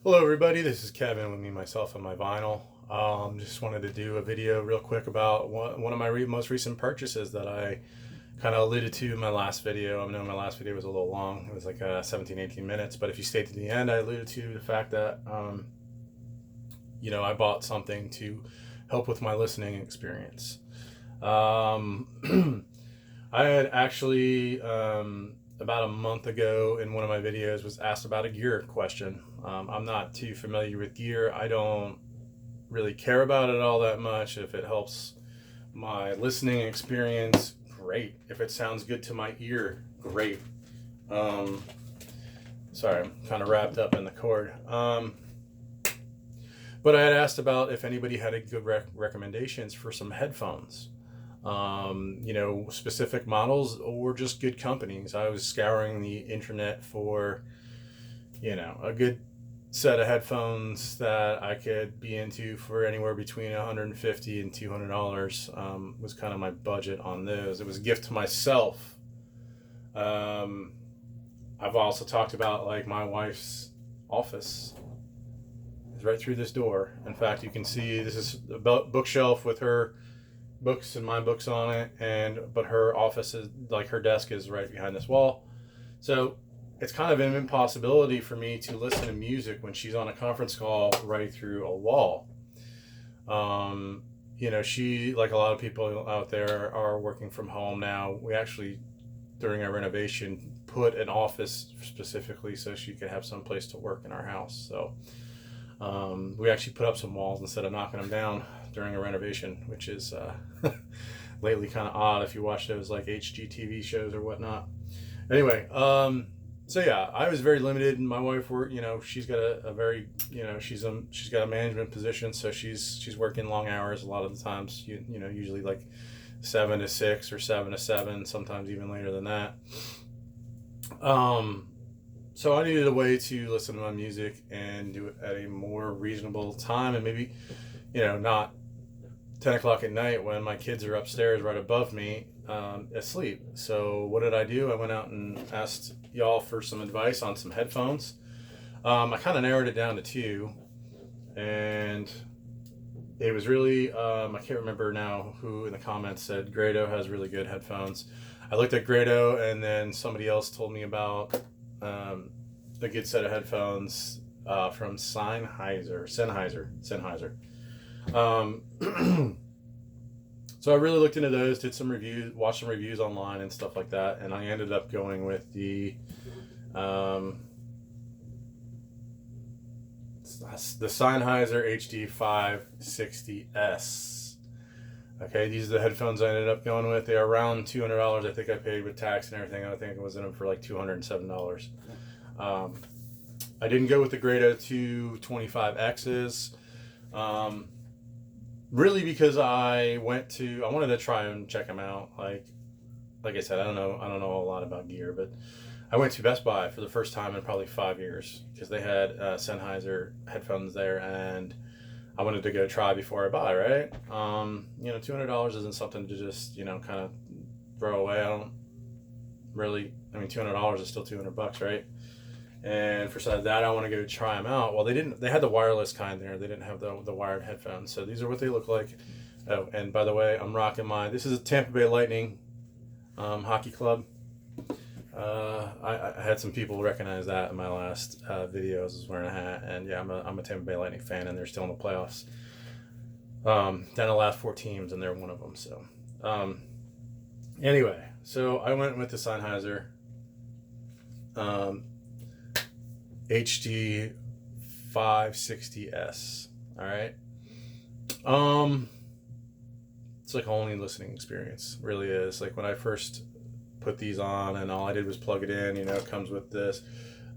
Hello, everybody. This is Kevin with me, myself, and my vinyl. Just wanted to do a video real quick about one of my most recent purchases that I kind of alluded to in my last video. I know my last video was a little long. It was like 17, 18 minutes. But if you stayed to the end, I alluded to the fact that, I bought something to help with my listening experience. I had actually about a month ago in one of my videos was asked about a gear question. I'm not too familiar with gear. I don't really care about it all that much. If it helps my listening experience, great. If it sounds good to my ear, great. Um, Sorry, I'm kind of wrapped up in the cord. But I had asked about if anybody had a good recommendations for some headphones, specific models or just good companies. I was scouring the internet for, a good set of headphones that I could be into for anywhere between $150 and $200. Was kind of my budget on those. It was a gift to myself. Um, I've also talked about like my wife's office is right through this door. In fact, you can see this is a bookshelf with her books and my books on it, but her office is like her desk is right behind this wall. So it's kind of an impossibility for me to listen to music when she's on a conference call right through a wall. She, like a lot of people out there, are working from home now. We actually, during our renovation, put an office specifically so she could have some place to work in our house. So we actually put up some walls instead of knocking them down during a renovation, which is lately kind of odd if you watch those like HGTV shows or whatnot. Anyway, so yeah, I was very limited. My wife, she's got a very, she's got a management position, so she's working long hours a lot of the times. Usually like 7 to 6 or 7 to 7, sometimes even later than that. So I needed a way to listen to my music and do it at a more reasonable time, and maybe, not 10 o'clock at night when my kids are upstairs right above me, asleep. So what did I do? I went out and asked y'all for some advice on some headphones. I kind of narrowed it down to two, and it was really, I can't remember now who in the comments said Grado has really good headphones. I looked at Grado, and then somebody else told me about a good set of headphones from Sennheiser. So I really looked into those, did some reviews, watched some reviews online and stuff like that, and I ended up going with the Sennheiser HD560S. Okay, these are the headphones I ended up going with. They are around $200. I think I paid with tax and everything. I think it was in them for like $207. I didn't go with the Grado 225Xs. Really because I wanted to try and check them out. Like I said, I don't know a lot about gear, but I went to Best Buy for the first time in probably 5 years because they had Sennheiser headphones there, and I wanted to go try before I buy. Right? $200 isn't something to just kind of throw away. I don't really. I mean, $200 is still $200, right? And for that, I want to go try them out. Well, they didn't. They had the wireless kind there. They didn't have the wired headphones. So these are what they look like. Oh, and by the way, I'm rocking this is a Tampa Bay Lightning hockey club. I had some people recognize that in my last videos. I was wearing a hat, and yeah, I'm a Tampa Bay Lightning fan, and they're still in the playoffs. Down the last 4 teams, and they're one of them. So, anyway, so I went with the Sennheiser HD 560S. All right. It's like a whole new listening experience. It really is. Like when I first put these on, and all I did was plug it in. It comes with the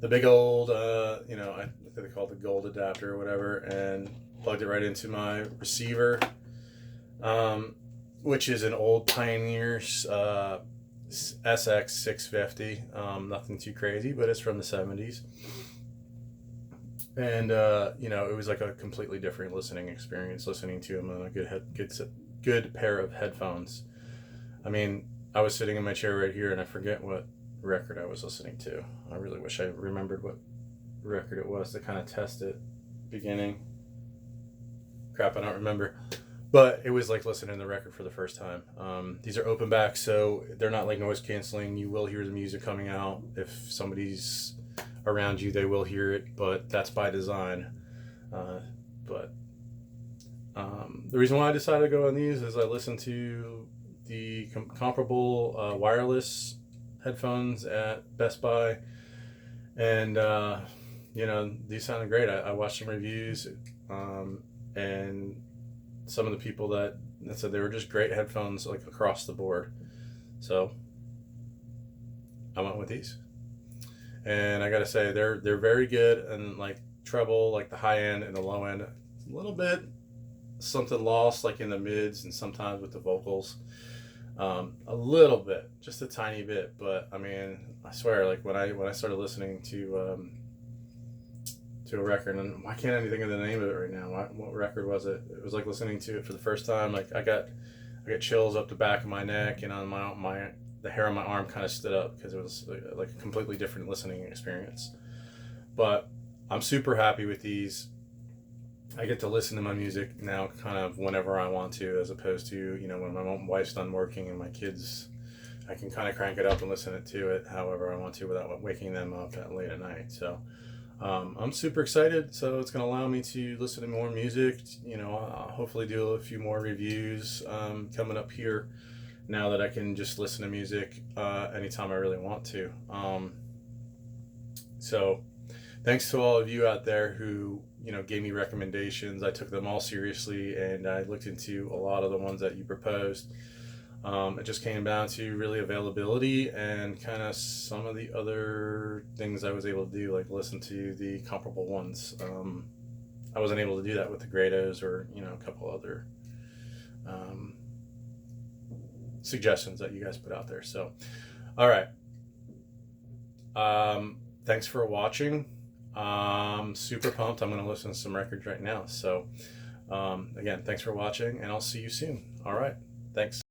big old, I think they call it the gold adapter or whatever, and plugged it right into my receiver, which is an old Pioneer SX650. Nothing too crazy, but it's from the 70s. And it was like a completely different listening experience listening to him on a good pair of headphones. I mean, I was sitting in my chair right here, and I forget what record I was listening to. I really wish I remembered what record it was to kind of test it. Beginning. Crap, I don't remember. But it was like listening to the record for the first time. These are open back, so they're not like noise canceling. You will hear the music coming out. If somebody's around you, they will hear it, but that's by design. But the reason why I decided to go on these is I listened to the comparable wireless headphones at Best Buy, and these sounded great. I watched some reviews, and some of the people that said they were just great headphones, like across the board. So I went with these, and I gotta say they're very good. And like treble, like the high end and the low end, a little bit something lost, like in the mids and sometimes with the vocals, a little bit, just a tiny bit. But I mean, I swear, like when I started listening to a record, and why can't I think of the name of it right now? What record was it? It was like listening to it for the first time. Like I got chills up the back of my neck, and on the hair on my arm kind of stood up because it was like a completely different listening experience. But I'm super happy with these. I get to listen to my music now kind of whenever I want to, as opposed to, when my wife's done working and my kids, I can kind of crank it up and listen to it however I want to without waking them up late at night. So I'm super excited. So it's going to allow me to listen to more music, I'll hopefully do a few more reviews coming up here now that I can just listen to music anytime I really want to. So thanks to all of you out there who, gave me recommendations. I took them all seriously, and I looked into a lot of the ones that you proposed. It just came down to really availability and kind of some of the other things I was able to do, like listen to the comparable ones. I wasn't able to do that with the Grados or, a couple other suggestions that you guys put out there. So, all right. Thanks for watching. Super pumped. I'm going to listen to some records right now. So, again, thanks for watching, and I'll see you soon. All right. Thanks.